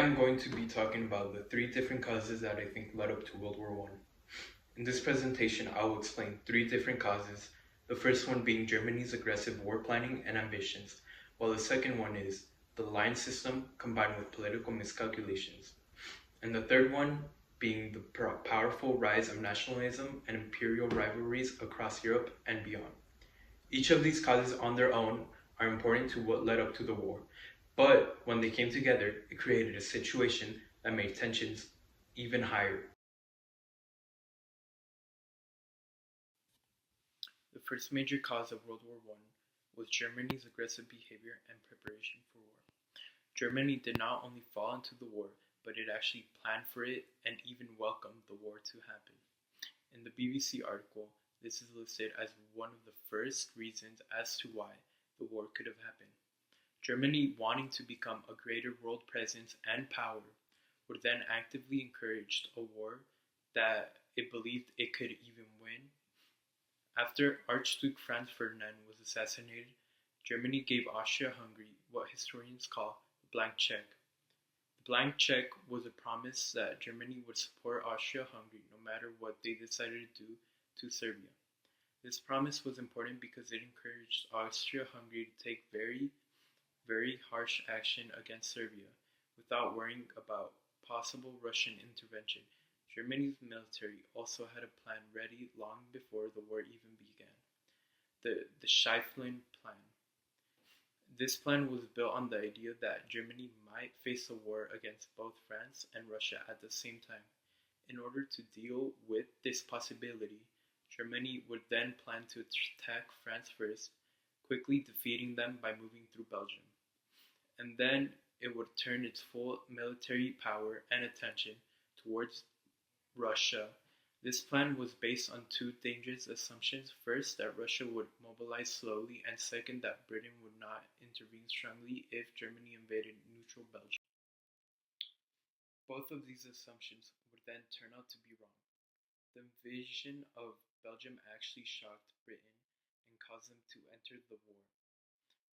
I'm going to be talking about the three different causes that I think led up to World War One. In this presentation, I will explain three different causes, the first one being Germany's aggressive war planning and ambitions, while the second one is the line system combined with political miscalculations, and the third one being the powerful rise of nationalism and imperial rivalries across Europe and beyond. Each of these causes on their own are important to what led up to the war, but when they came together, it created a situation that made tensions even higher. The first major cause of World War One was Germany's aggressive behavior and preparation for war. Germany did not only fall into the war, but it actually planned for it and even welcomed the war to happen. In the BBC article, this is listed as one of the first reasons as to why the war could have happened. Germany, wanting to become a greater world presence and power, would then actively encourage a war that it believed it could even win. After Archduke Franz Ferdinand was assassinated, Germany gave Austria-Hungary what historians call the blank check. The blank check was a promise that Germany would support Austria-Hungary no matter what they decided to do to Serbia. This promise was important because it encouraged Austria-Hungary to take very harsh action against Serbia without worrying about possible Russian intervention. Germany's military also had a plan ready long before the war even began, the Schlieffen Plan. This plan was built on the idea that Germany might face a war against both France and Russia at the same time. In order to deal with this possibility, Germany would then plan to attack France first, quickly defeating them by moving through Belgium. And then it would turn its full military power and attention towards Russia. This plan was based on two dangerous assumptions. First, that Russia would mobilize slowly, and second, that Britain would not intervene strongly if Germany invaded neutral Belgium. Both of these assumptions would then turn out to be wrong. The invasion of Belgium actually shocked Britain and caused them to enter the war.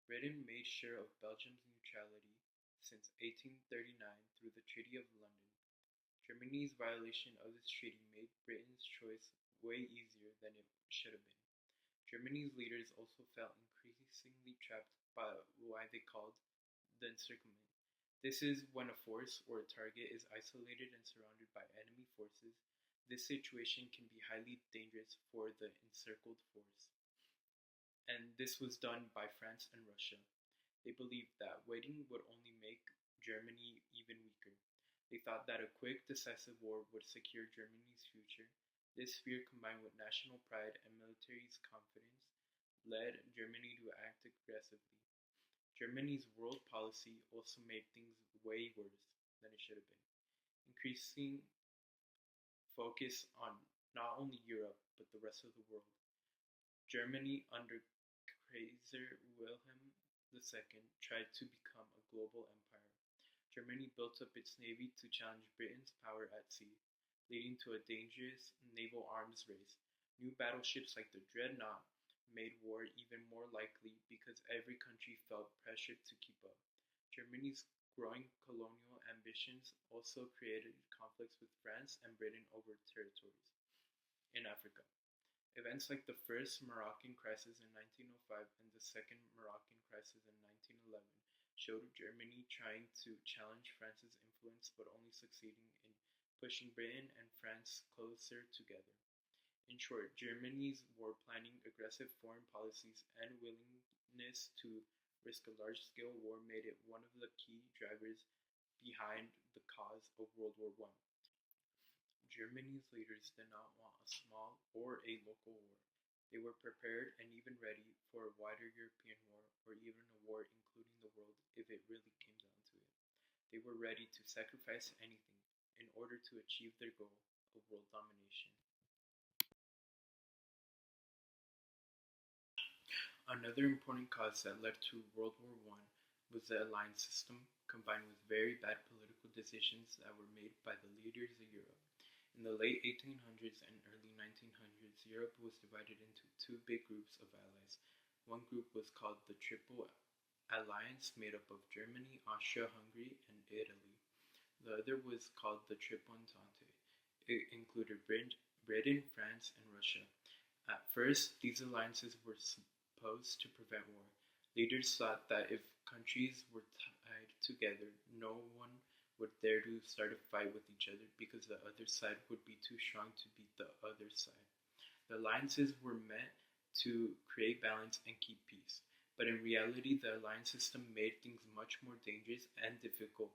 Britain made sure of Belgium's neutrality since 1839 through the Treaty of London. Germany's violation of this treaty made Britain's choice way easier than it should have been. Germany's leaders also felt increasingly trapped by what they called the encirclement. This is when a force or a target is isolated and surrounded by enemy forces. This situation can be highly dangerous for the encircled force. And this was done by France and Russia. They believed that waiting would only make Germany even weaker. They thought that a quick, decisive war would secure Germany's future. This fear, combined with national pride and military confidence, led Germany to act aggressively. Germany's world policy also made things way worse than it should have been, increasing focus on not only Europe but the rest of the world. Germany, under Kaiser Wilhelm II, tried to become a global empire. Germany built up its navy to challenge Britain's power at sea, leading to a dangerous naval arms race. New battleships like the Dreadnought made war even more likely because every country felt pressured to keep up. Germany's growing colonial ambitions also created conflicts with France and Britain over territories in Africa. Events like the First Moroccan Crisis in 1905 and the Second Moroccan Crisis in 1911 showed Germany trying to challenge France's influence but only succeeding in pushing Britain and France closer together. In short, Germany's war planning, aggressive foreign policies, and willingness to risk a large-scale war made it one of the key drivers behind the cause of World War One. Germany's leaders did not want a small or a local war. They were prepared and even ready for a wider European war or even a war including the world if it really came down to it. They were ready to sacrifice anything in order to achieve their goal of world domination. Another important cause that led to World War One was the alliance system, combined with very bad political decisions that were made by the leaders of Europe. In the late 1800s and early 1900s, Europe was divided into two big groups of allies. One group was called the Triple Alliance, made up of Germany, Austria-Hungary, and Italy. The other was called the Triple Entente. It included Britain, France, and Russia. At first, these alliances were supposed to prevent war. Leaders thought that if countries were tied together, no one would dare to start a fight with each other because the other side would be too strong to beat the other side. The alliances were meant to create balance and keep peace. But in reality, the alliance system made things much more dangerous and difficult.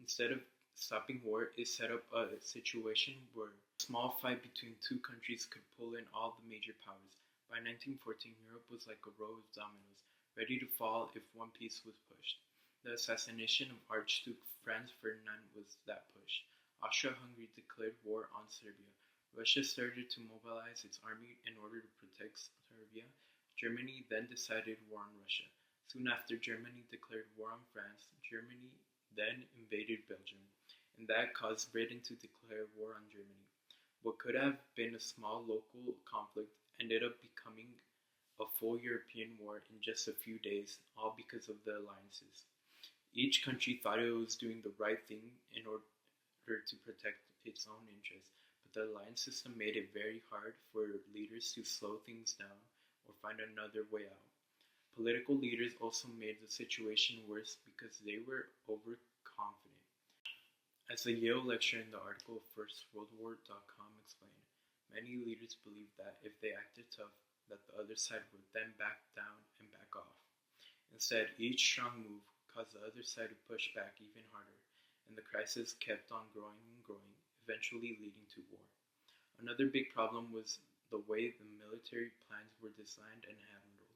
Instead of stopping war, it set up a situation where a small fight between two countries could pull in all the major powers. By 1914, Europe was like a row of dominoes, ready to fall if one piece was pushed. The assassination of Archduke Franz Ferdinand was that push. Austria-Hungary declared war on Serbia. Russia started to mobilize its army in order to protect Serbia. Germany then decided war on Russia. Soon after Germany declared war on France, Germany then invaded Belgium, and that caused Britain to declare war on Germany. What could have been a small local conflict ended up becoming a full European war in just a few days, all because of the alliances. Each country thought it was doing the right thing in order to protect its own interests, but the alliance system made it very hard for leaders to slow things down or find another way out. Political leaders also made the situation worse because they were overconfident. As the Yale lecturer in the article FirstWorldWar.com explained, many leaders believed that if they acted tough, that the other side would then back down and back off. Instead, each strong move caused the other side to push back even harder, and the crisis kept on growing and growing, eventually leading to war. Another big problem was the way the military plans were designed and handled.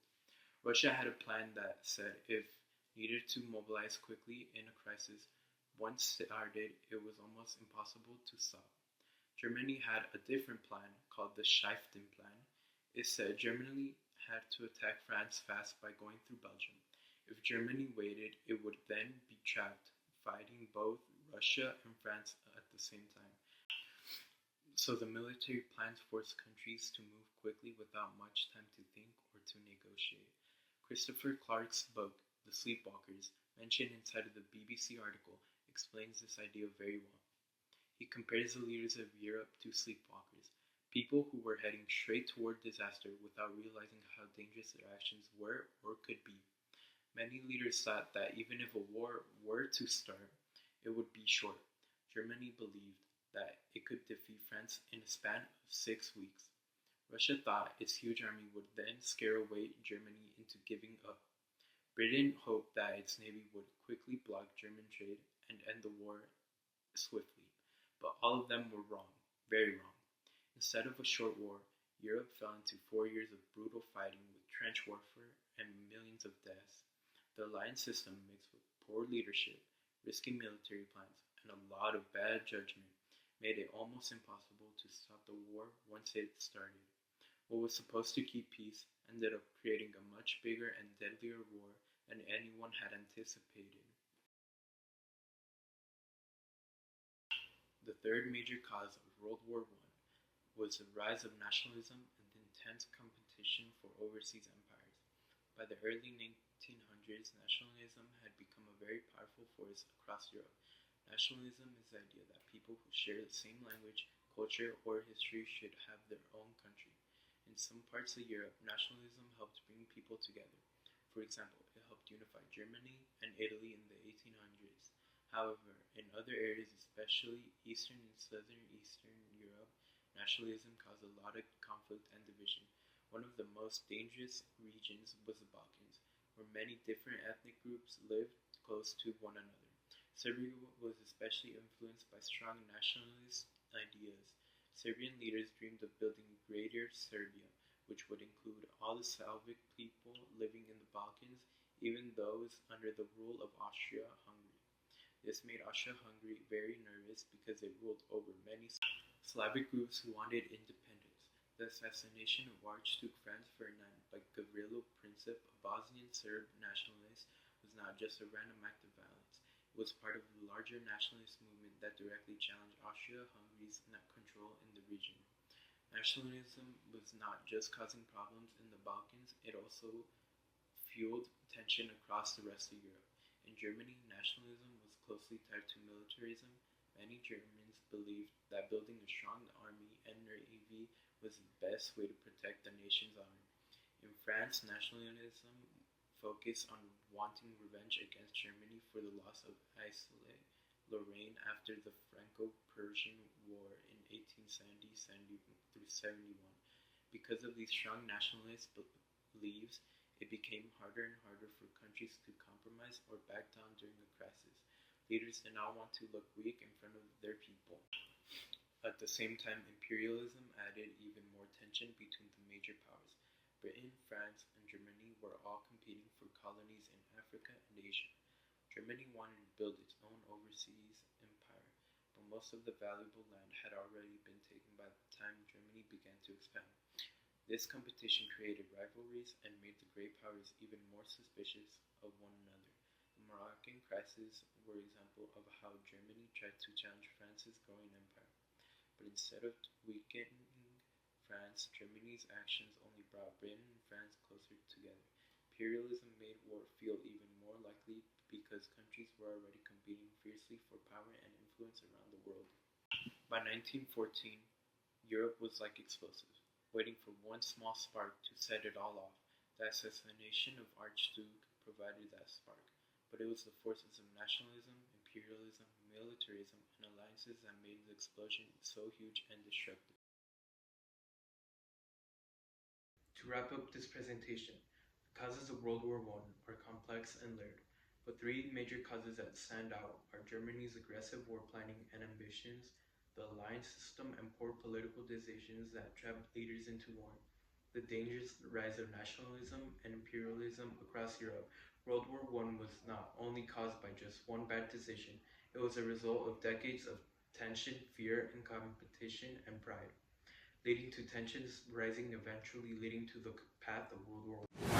Russia had a plan that said if needed to mobilize quickly in a crisis, once started, it was almost impossible to stop. Germany had a different plan called the Schlieffen Plan. It said Germany had to attack France fast by going through Belgium. If Germany waited, it would then be trapped, fighting both Russia and France at the same time. So the military plans forced countries to move quickly without much time to think or to negotiate. Christopher Clark's book, The Sleepwalkers, mentioned inside of the BBC article, explains this idea very well. He compares the leaders of Europe to sleepwalkers, people who were heading straight toward disaster without realizing how dangerous their actions were or could be. Many leaders thought that even if a war were to start, it would be short. Germany believed that it could defeat France in a span of 6 weeks. Russia thought its huge army would then scare away Germany into giving up. Britain hoped that its navy would quickly block German trade and end the war swiftly. But all of them were wrong, very wrong. Instead of a short war, Europe fell into 4 years of brutal fighting with trench warfare and millions of deaths. The alliance system, mixed with poor leadership, risky military plans, and a lot of bad judgment, made it almost impossible to stop the war once it started. What was supposed to keep peace ended up creating a much bigger and deadlier war than anyone had anticipated. The third major cause of World War I was the rise of nationalism and the intense competition for overseas empires. By the early 1900s, nationalism had become a very powerful force across Europe. Nationalism is the idea that people who share the same language, culture, or history should have their own country. In some parts of Europe, nationalism helped bring people together. For example, it helped unify Germany and Italy in the 1800s. However, in other areas, especially Eastern and Southern Eastern Europe, nationalism caused a lot of conflict and division. One of the most dangerous regions was the Balkans, where many different ethnic groups lived close to one another. Serbia was especially influenced by strong nationalist ideas. Serbian leaders dreamed of building Greater Serbia, which would include all the Slavic people living in the Balkans, even those under the rule of Austria-Hungary. This made Austria-Hungary very nervous because it ruled over many Slavic groups who wanted independence. The assassination of Archduke Franz Ferdinand by Gavrilo Princip, a Bosnian Serb nationalist, was not just a random act of violence. It was part of a larger nationalist movement that directly challenged Austria-Hungary's control in the region. Nationalism was not just causing problems in the Balkans, it also fueled tension across the rest of Europe. In Germany, nationalism was closely tied to militarism. Many Germans believed that building a strong army and navy was the best way to protect the nation's honor. In France, nationalism focused on wanting revenge against Germany for the loss of Alsace-Lorraine after the Franco-Prussian War in 1870 through 71. Because of these strong nationalist beliefs, it became harder and harder for countries to compromise or back down during a crisis. Leaders did not want to look weak in front of their people. At the same time, imperialism added even more tension between the major powers. Britain, France, and Germany were all competing for colonies in Africa and Asia. Germany wanted to build its own overseas empire, but most of the valuable land had already been taken by the time Germany began to expand. This competition created rivalries and made the great powers even more suspicious of one another. The Moroccan crisis were an example of how Germany tried to challenge France's growing empire. But instead of weakening France, Germany's actions only brought Britain and France closer together. Imperialism made war feel even more likely because countries were already competing fiercely for power and influence around the world. By 1914, Europe was like explosives, waiting for one small spark to set it all off. The assassination of Archduke provided that spark, but it was the forces of nationalism, imperialism, militarism, and alliances that made the explosion so huge and destructive. To wrap up this presentation, the causes of World War I are complex and layered, but three major causes that stand out are Germany's aggressive war planning and ambitions, the alliance system and poor political decisions that trapped leaders into war, the dangerous rise of nationalism and imperialism across Europe. World War I was not only caused by just one bad decision, it was a result of decades of tension, fear, and competition and pride, leading to tensions rising, eventually leading to the path of World War I.